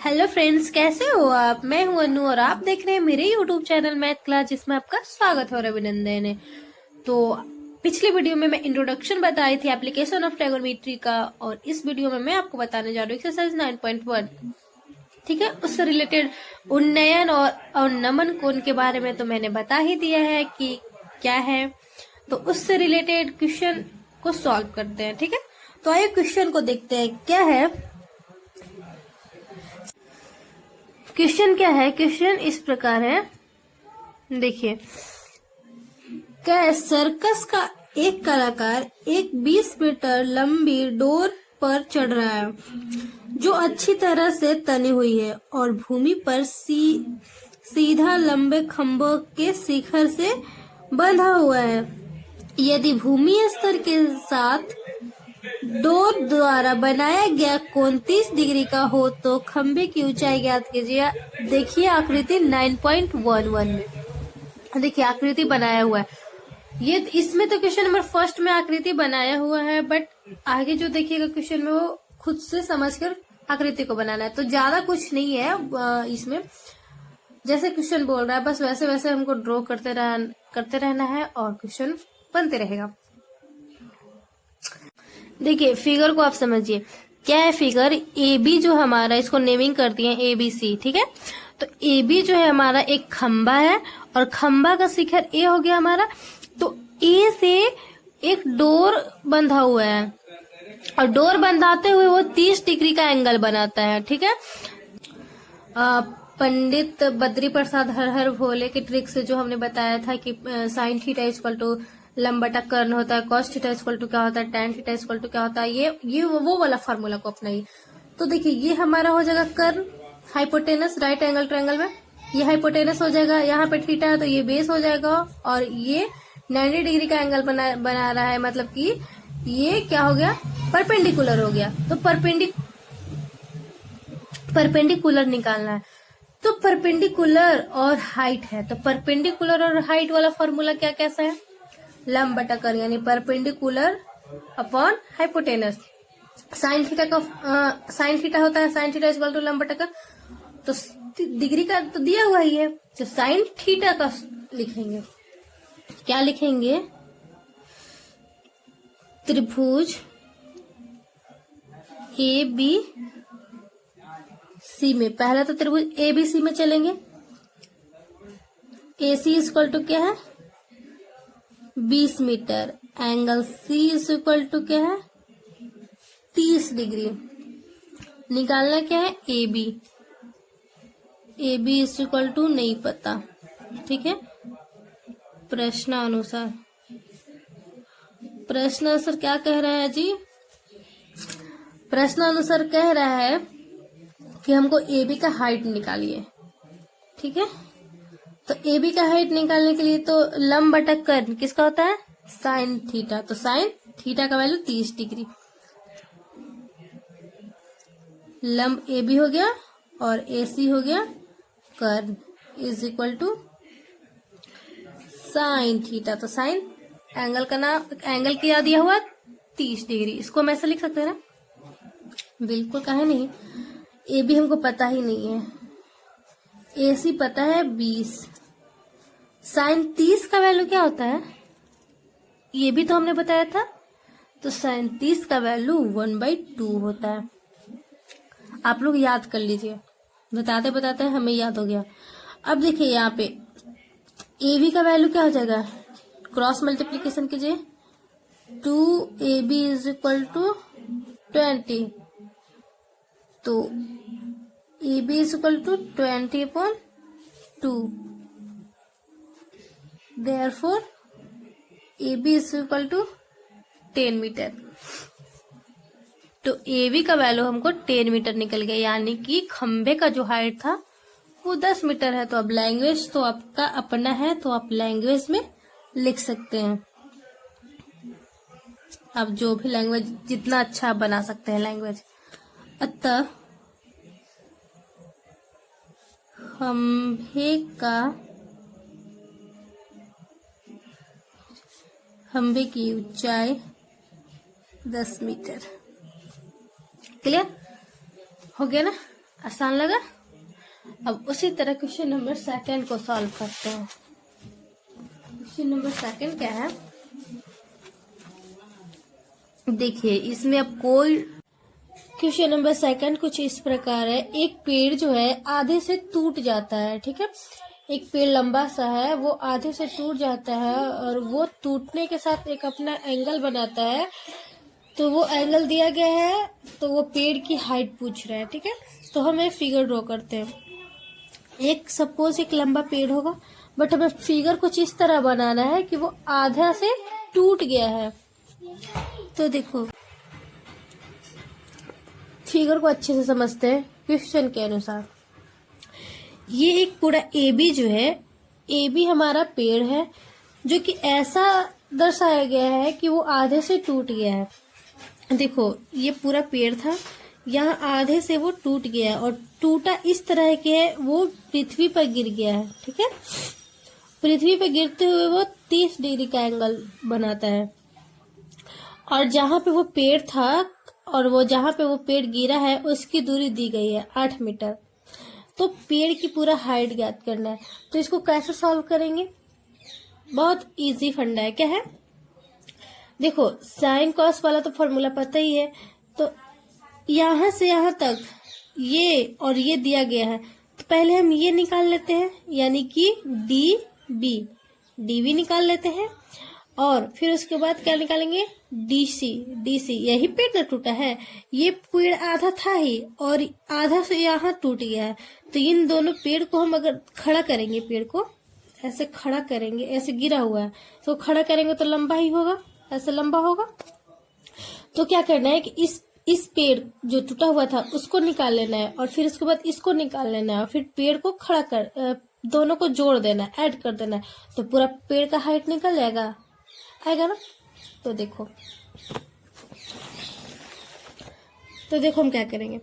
Hello friends, कैसे हो आप। मैं हूं अनु और आप देख रहे हैं मेरे यूट्यूब चैनल मैथ क्लास, जिसमें आपका स्वागत हो रहा है अभिनंदन है। तो पिछली वीडियो में मैं इंट्रोडक्शन बताई थी एप्लीकेशन ऑफ ट्रिगोनोमेट्री का, और इस वीडियो में मैं आपको बताने जा रही हूँ एक्सरसाइज 9.1। ठीक है, उससे रिलेटेड उन्नयन और अवनमन कोण के बारे में तो मैंने बता ही दिया है कि क्या है। तो उससे रिलेटेड क्वेश्चन को सॉल्व करते हैं। ठीक है, तो आइए क्वेश्चन को देखते हैं क्या है। क्वेश्चन क्या है, क्वेश्चन इस प्रकार है, देखिए। क्या है, सर्कस का एक कलाकार एक 20 मीटर लंबी डोर पर चढ़ रहा है जो अच्छी तरह से तनी हुई है और भूमि पर सीधा लंबे खंभों के शिखर से बंधा हुआ है। यदि भूमि स्तर के साथ डोर द्वारा बनाया गया कोण 30 डिग्री का हो तो खंभे की ऊंचाई ज्ञात कीजिए। देखिए आकृति 9.11 में, देखिए आकृति बनाया हुआ है। ये इसमें तो क्वेश्चन नंबर फर्स्ट में आकृति बनाया हुआ है, बट आगे जो देखिएगा क्वेश्चन में वो खुद से समझकर आकृति को बनाना है। तो ज्यादा कुछ नहीं है इसमें, जैसे क्वेश्चन बोल रहा है बस वैसे वैसे हमको ड्रॉ करते रहना है और क्वेश्चन बनते रहेगा। देखिए फिगर को आप समझिए, क्या है फिगर। ए बी जो हमारा, इसको नेमिंग कर दिए ए बी सी। ठीक है, तो ए बी जो है हमारा एक खंबा है और खंबा का शिखर ए हो गया हमारा। तो ए से एक डोर बंधा हुआ है और डोर बंधाते हुए वो 30 डिग्री का एंगल बनाता है। ठीक है, पंडित बद्री प्रसाद हर हर भोले के ट्रिक से जो हमने बताया था कि साइन थीटा इक्वल टू लंब बटा कर्ण होता है, कॉस थीटा इक्वल टू क्या होता है, टैन थीटा इक्वल टू क्या होता है, ये वो वाला फार्मूला को अपनाइए। तो देखिए ये हमारा हो जाएगा कर्ण, हाइपोटेनस राइट एंगल ट्रायंगल में, ये हाइपोटेनस हो जाएगा, यहाँ पे थीटा है तो ये बेस हो जाएगा, और ये 90 डिग्री का एंगल बना रहा है, मतलब कि ये क्या हो गया, परपेंडिकुलर हो गया। तो परपेंडिकुलर निकालना है। तो परपेंडिकुलर और हाइट है, तो परपेंडिकुलर और हाइट वाला फॉर्मूला क्या कैसा है, लंब बटा कर्ण, यानी perpendicular upon hypotenuse. Sine theta का साइन थीटा होता है, साइन थीटा इक्वल टू लंब बटा कर्ण। तो डिग्री का तो दिया हुआ ही है, तो साइन थीटा का लिखेंगे, क्या लिखेंगे, त्रिभुज ए बी सी में, पहला तो त्रिभुज ए बी सी में चलेंगे। ए सी इक्वल टू क्या है 20 metre, angle C is equal to क्या है 30 डिग्री। निकालना क्या है A B is equal to नहीं पता। ठीक है, प्रश्नानुसार क्या कह रहा है जी, प्रश्नानुसार कह रहा है कि हमको ए बी का हाइट निकालिए। ठीक है, तो ए बी का हाइट निकालने के लिए तो लंब बटा कर्ण किसका होता है, साइन थीटा। तो साइन थीटा का वैल्यू 30 डिग्री, लंब ए बी हो गया और ए सी हो गया कर्ण, is equal to sine theta. तो साइन एंगल का नाम, एंगल क्या दिया हुआ 30 डिग्री, इसको हम ऐसा लिख सकते हैं ना, बिल्कुल, काहे नहीं। ए बी हमको पता ही नहीं है, ए सी पता है 20, साइन 30 का वैल्यू क्या होता है ये भी तो हमने बताया था। तो साइन 30 का वैल्यू 1/2 होता है। आप लोग याद कर लीजिए, बताते बताते हमें याद हो गया। अब देखिए यहाँ पे ए बी का वैल्यू क्या हो जाएगा, क्रॉस मल्टीप्लीकेशन कीजिए, 2AB इज इक्वल टू 20, तो AB is equal to 20/2, therefore AB is equal to 10 metre. तो AB का वैल्यू हमको 10 मीटर निकल गया, यानी कि खंबे का जो हाइट था वो 10 मीटर है। तो अब लैंग्वेज तो आपका अपना है, तो आप लैंग्वेज में लिख सकते हैं। अब जो भी लैंग्वेज, जितना अच्छा आप बना सकते हैं लैंग्वेज। अतः खंबे की ऊंचाई 10 मीटर। क्लियर हो गया ना। आसान लगा। अब उसी तरह क्वेश्चन नंबर 2 को सॉल्व करते हैं। क्वेश्चन नंबर 2 क्या है, देखिए इसमें अब कोई, क्वेश्चन नंबर 2 कुछ इस प्रकार है। एक पेड़ जो है आधे से टूट जाता है, ठीक है। एक पेड़ लंबा सा है, वो आधे से टूट जाता है और वो टूटने के साथ एक अपना एंगल बनाता है। तो वो एंगल दिया गया है, तो वो पेड़ की हाइट पूछ रहा है, ठीक है। तो हम एक फिगर ड्रॉ करते हैं। एक सपोज एक लंबा पेड़ होगा, बट हमें फिगर कुछ इस तरह बनाना है कि वो आधा से टूट गया है। तो देखो फिगर को अच्छे से समझते हैं क्वेश्चन के अनुसार। ये एक पूरा ए बी जो है, ए बी हमारा पेड़ है जो कि ऐसा दर्शाया गया है कि वो आधे से टूट गया है। देखो ये पूरा पेड़ था, यहाँ आधे से वो टूट गया और टूटा इस तरह के है, वो पृथ्वी पर गिर गया है, ठीक है। पृथ्वी पर गिरते हुए वो 30 डिग्री का एंगल बनाता है। और जहाँ पे वो पेड़ था और वो जहाँ पे वो पेड़ गिरा है उसकी दूरी दी गई है 8 मीटर। तो पेड़ की पूरा हाइट ज्ञात करना है। तो इसको कैसे सॉल्व करेंगे, बहुत इजी फंडा है। क्या है, देखो साइन कॉस वाला तो फॉर्मूला पता ही है। तो यहाँ से यहाँ तक ये और ये दिया गया है, तो पहले हम ये निकाल लेते हैं, यानी कि डी बी निकाल लेते हैं। और फिर उसके बाद क्या निकालेंगे, डी सी। यही पेड़ ना टूटा है, ये पेड़ आधा था ही और आधा से यहाँ टूट गया है। तो इन दोनों पेड़ को हम अगर खड़ा करेंगे, पेड़ को ऐसे खड़ा करेंगे, ऐसे गिरा हुआ है तो खड़ा करेंगे तो लंबा ही होगा, ऐसे लंबा होगा। तो क्या करना है कि इस पेड़ जो टूटा हुआ था उसको निकाल लेना है और फिर उसके बाद इसको निकाल लेना है और फिर पेड़ को खड़ा कर दोनों को जोड़ देना है, ऐड कर देना है। तो पूरा पेड़ का हाइट निकल जाएगा, आएगा ना। तो देखो हम क्या करेंगे,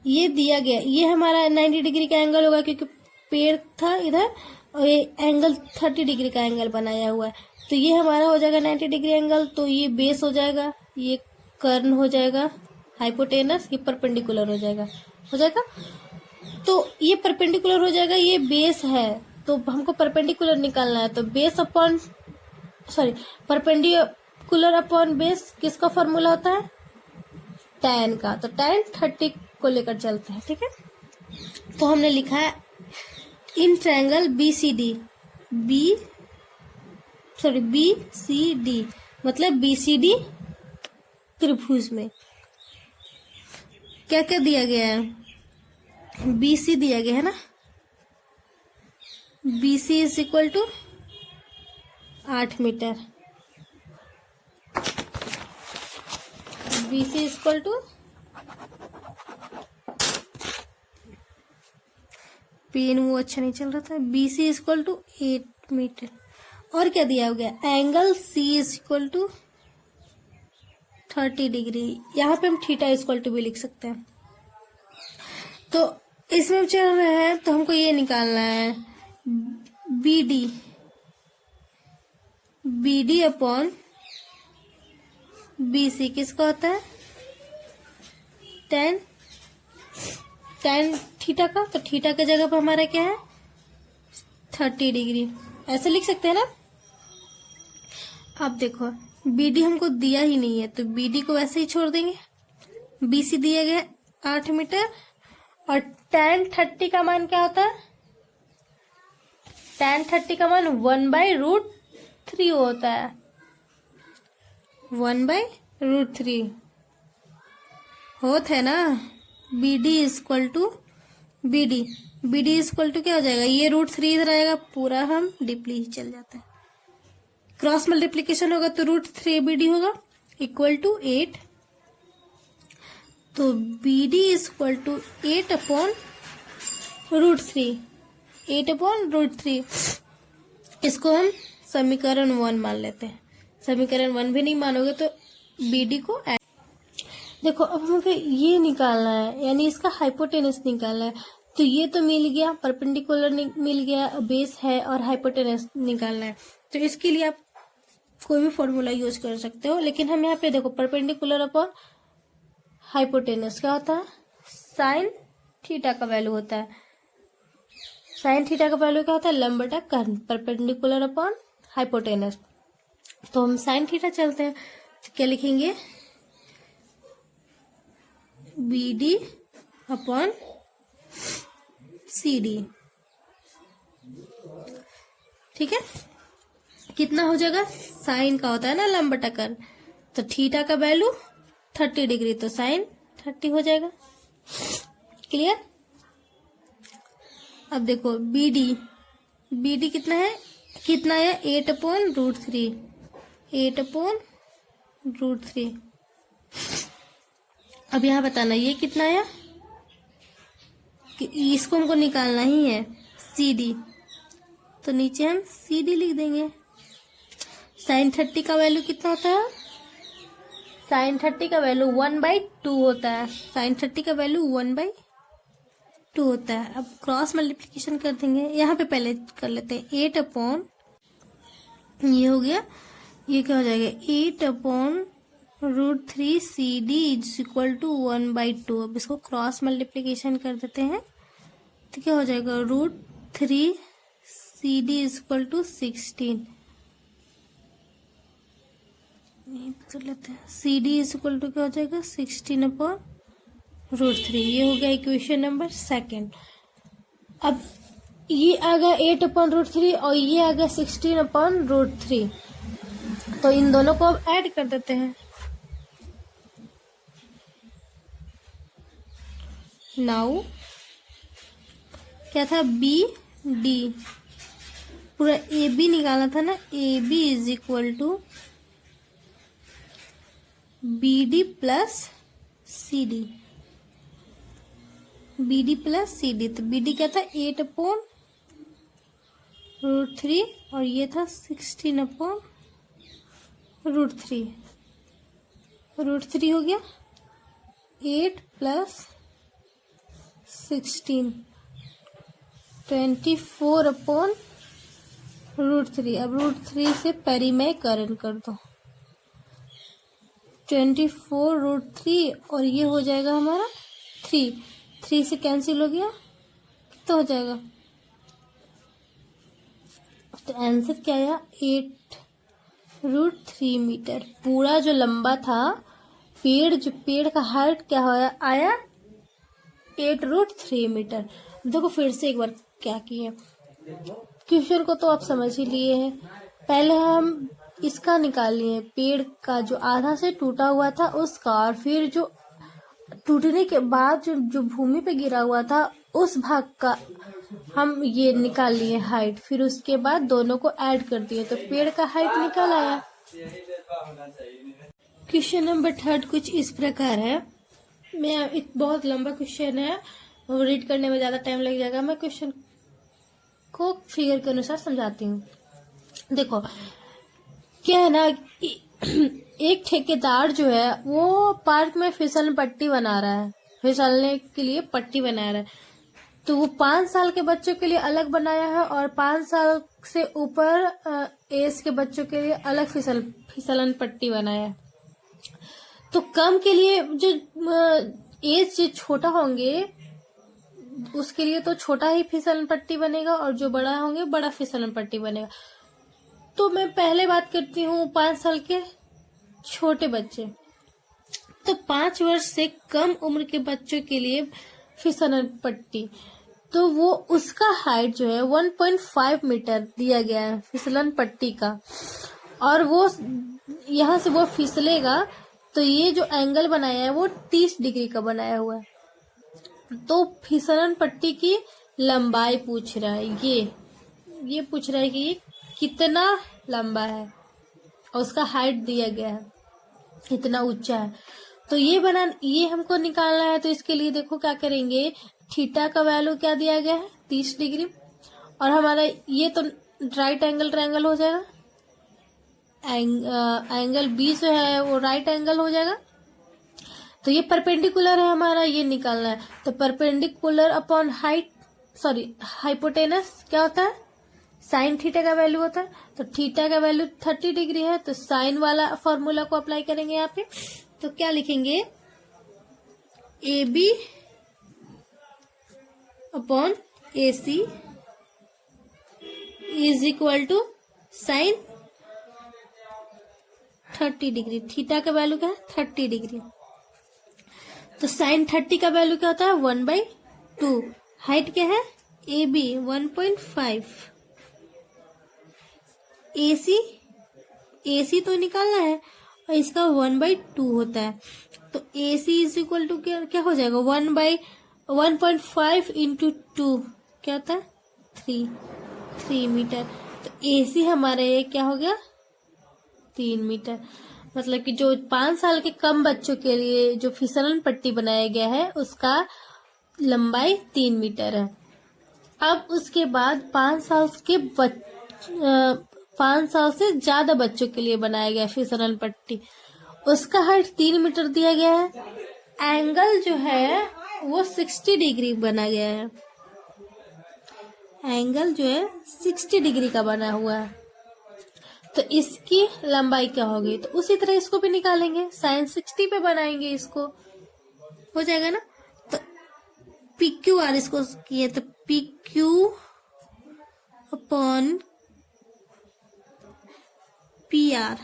ये दिया गया, ये हमारा 90 डिग्री का एंगल होगा क्योंकि पेड़ था इधर और ये एंगल 30 डिग्री का एंगल बनाया हुआ है। तो ये हमारा हो जाएगा 90 डिग्री एंगल। तो ये बेस हो जाएगा, ये कर्न हो जाएगा, हाइपोटेनस, ये परपेंडिकुलर हो जाएगा। तो ये परपेंडिकुलर हो जाएगा, ये बेस है। तो हमको परपेंडिकुलर निकालना है। तो परपेंडिकुलर अपॉन बेस किसका फॉर्मूला होता है, tan का। तो tan 30 को लेकर चलते हैं, ठीक है। तो हमने लिखा है इन ट्रायंगल BCD, मतलब BCD त्रिभुज में क्या क्या दिया गया है, BC दिया गया है ना। BC is equal to 8 metre, BC is equal to, pen वो अच्छा नहीं चल रहा था, BC is equal to 8 metre. और क्या दिया हो गया, angle C is equal to 30 degree. यहाँ पे हम थीटा इज इक्वल टू भी लिख सकते हैं। तो इसमें हम चल रहे हैं, तो हमको ये निकालना है BD अपॉन BC किसका होता है, tan थीटा का। तो थीटा के जगह पर हमारा क्या है 30 डिग्री, ऐसे लिख सकते हैं ना। अब देखो BD हमको दिया ही नहीं है, तो BD को वैसे ही छोड़ देंगे। BC दिया गया 8 मीटर और tan 30 का मान क्या होता है, tan 30 का मान 1/√3 होता है, 1/√3 होता है ना। BD इज इक्वल टू क्या हो जाएगा, ये √3 इधर आएगा, पूरा हम डीपली ही चल जाता है। क्रॉस मल्टीप्लीकेशन होगा तो √3 BD होगा इक्वल टू 8। तो BD is equal to 8 upon √3। इसको हम समीकरण 1 मान लेते हैं। समीकरण 1 भी नहीं मानोगे तो BD को देखो अब हमको ये निकालना है, यानी इसका हाइपोटेनस निकालना है। तो ये तो मिल गया, परपेंडिकुलर मिल गया, बेस है और हाइपोटेनस निकालना है। तो इसके लिए आप कोई भी फॉर्मूला यूज कर सकते हो, लेकिन हम यहाँ पे देखो परपेंडिकुलर अपॉन हाइपोटेनस क्या होता है, साइन थीटा का वैल्यू होता है। साइन थीटा का वैल्यू क्या होता है? लंब बटा कर्ण, परपेंडिकुलर अपॉन हाइपोटेनस। तो हम साइन थीटा चलते हैं, तो क्या लिखेंगे? BD upon CD। ठीक है, कितना हो जाएगा? साइन का होता है ना लंब बटा कर्ण, तो थीटा का वैल्यू 30 डिग्री, तो साइन 30 हो जाएगा। क्लियर? अब देखो BD कितना है? 8/√3, 8/√3। अब यहाँ बताना ये कितना आया, कि इसको हमको निकालना ही है CD, तो नीचे हम CD लिख देंगे। साइन 30 का वैल्यू कितना होता है? साइन 30 का वैल्यू 1/2 होता है। साइन 30 का वैल्यू 1/2 होता है। अब क्रॉस मल्टीप्लिकेशन कर देंगे, यहाँ पे पहले कर लेते हैं। 8 अपॉन ये हो गया, ये क्या हो जाएगा? 8/√3 CD इज इक्वल टू 1/2। अब इसको क्रॉस मल्टीप्लिकेशन कर देते हैं, तो क्या हो जाएगा? √3 CD इज इक्वल टू 16। कर लेते हैं, CD इज इक्वल टू क्या हो जाएगा? 16/√3। ये हो गया इक्वेशन नंबर 2। अब ये आ गया 8/√3 और ये आ गया 16/√3, तो इन दोनों को अब ऐड कर देते हैं। नाउ क्या था? BD, पूरा AB निकालना था ना। AB is equal to BD plus CD, BD plus CD। तो BD क्या था? 8/√3 और ये था 16/√3। √3 हो गया 8 प्लस 16, 24/√3। अब √3 से परिमेयकरण कर दो, 24√3 और ये हो जाएगा हमारा 3 से कैंसिल हो गया, कितना हो जाएगा? तो आंसर क्या आया? 8√3 मीटर। पूरा जो लंबा था पेड़ का हाइट क्या आया? 8√3 मीटर। देखो फिर से एक बार क्या किए, क्वेश्चन को तो आप समझ ही लिए हैं। पहले हम इसका निकाल लिए, पेड़ का जो आधा से टूटा हुआ था उसका, और फिर जो टूटने के बाद जो भूमि पे गिरा हुआ था उस भाग का हम ये निकाल लिए हाइट। फिर उसके बाद दोनों को ऐड कर दिए, तो पेड़ का हाइट निकल आया। क्वेश्चन नंबर 3 कुछ इस प्रकार है। मैं एक बहुत लंबा क्वेश्चन है, रीड करने में ज्यादा टाइम लग जाएगा। मैं क्वेश्चन को फिगर के अनुसार समझाती हूँ। देखो क्या है ना, एक ठेकेदार जो है वो पार्क में फिसल पट्टी बना रहा है, फिसलने के लिए पट्टी बना रहा है। तो वो 5 साल के बच्चों के लिए अलग बनाया है और 5 साल से ऊपर एज के बच्चों के लिए अलग फिसलन पट्टी बनाया है। तो कम के लिए जो एज जो छोटा होंगे उसके लिए तो छोटा ही फिसलन पट्टी बनेगा, और जो बड़ा होंगे बड़ा फिसलन पट्टी बनेगा। तो मैं पहले बात करती हूँ 5 साल के छोटे बच्चे। तो 5 वर्ष से कम उम्र के बच्चों के लिए फिसलन पट्टी, तो वो उसका हाइट जो है 1.5 मीटर दिया गया है फिसलन पट्टी का, और वो यहाँ से वो फिसलेगा तो ये जो एंगल बनाया है वो 30 डिग्री का बनाया हुआ है। तो फिसलन पट्टी की लंबाई पूछ रहा है, ये पूछ रहा है कि ये कितना लंबा है, और उसका हाइट दिया गया है इतना ऊंचा है। तो ये हमको निकालना है। तो इसके लिए देखो क्या करेंगे, थीटा का वैल्यू क्या दिया गया है 30 डिग्री, और हमारा ये तो राइट एंगल ट्रायंगल हो जाएगा, एंगल बी जो है वो राइट एंगल हो जाएगा। तो ये परपेंडिकुलर है हमारा, ये निकालना है। तो परपेंडिकुलर अपॉन हाइपोटेनस क्या होता है? साइन थीटा का वैल्यू होता है। तो थीटा का वैल्यू 30 डिग्री है, तो साइन वाला फॉर्मूला को अप्लाई करेंगे यहाँ पे। तो क्या लिखेंगे? AB upon AC is equal to sine 30 degree. Theta का वैल्यू क्या है? 30 डिग्री। तो साइन 30 का वैल्यू क्या होता है? 1/2। हाइट क्या है? AB 1.5। AC तो निकालना है और इसका 1/2 होता है। तो AC इज इक्वल टू क्या हो जाएगा? 1/1.5 इंटू 2 क्या होता है? 3 मीटर। तो AC हमारे क्या हो गया? 3 मीटर। मतलब कि जो 5 साल के कम बच्चों के लिए जो फिसलन पट्टी बनाया गया है उसका लंबाई 3 मीटर है। अब उसके बाद 5 साल से ज्यादा बच्चों के लिए बनाया गया फिसलन पट्टी, उसका हाइट 3 मीटर दिया गया है। एंगल जो है वो 60 डिग्री बना गया है। एंगल जो है 60 डिग्री का बना हुआ है। तो इसकी लंबाई क्या होगी? तो उसी तरह इसको भी निकालेंगे, साइन 60 पे बनाएंगे, इसको हो जाएगा ना। तो PQR इसको किए तो PQ upon PR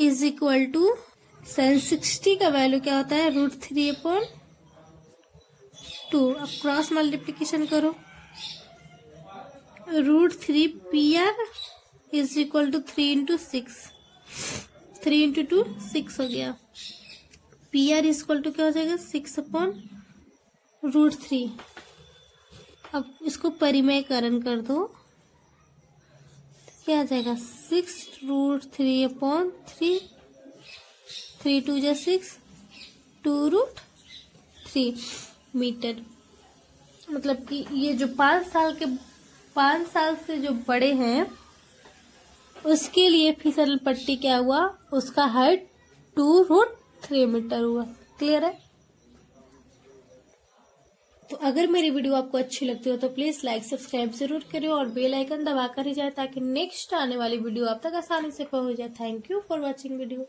is equal to sine 60 का वैल्यू क्या होता है? √3/2। अब क्रॉस मल्टीप्लीकेशन करो। √3 PR is equal to 3 into 6। 3 into 2 6 हो गया। PR इज इक्वल टू क्या हो जाएगा? 6/√3। अब इसको परिमेयकरण कर दो, क्या आ जाएगा? 6√3/3। 3 2 जा 6, 2√3 मीटर। मतलब कि ये जो 5 साल से जो बड़े हैं उसके लिए फिसल पट्टी क्या हुआ? उसका हाइट 2√3 मीटर हुआ। क्लियर है? तो अगर मेरी वीडियो आपको अच्छी लगती हो तो प्लीज लाइक सब्सक्राइब जरूर करें और बेल आइकन दबाकर ही जाए ताकि नेक्स्ट आने वाली वीडियो आप तक आसानी से पहुंच जाए। Thank you for watching video.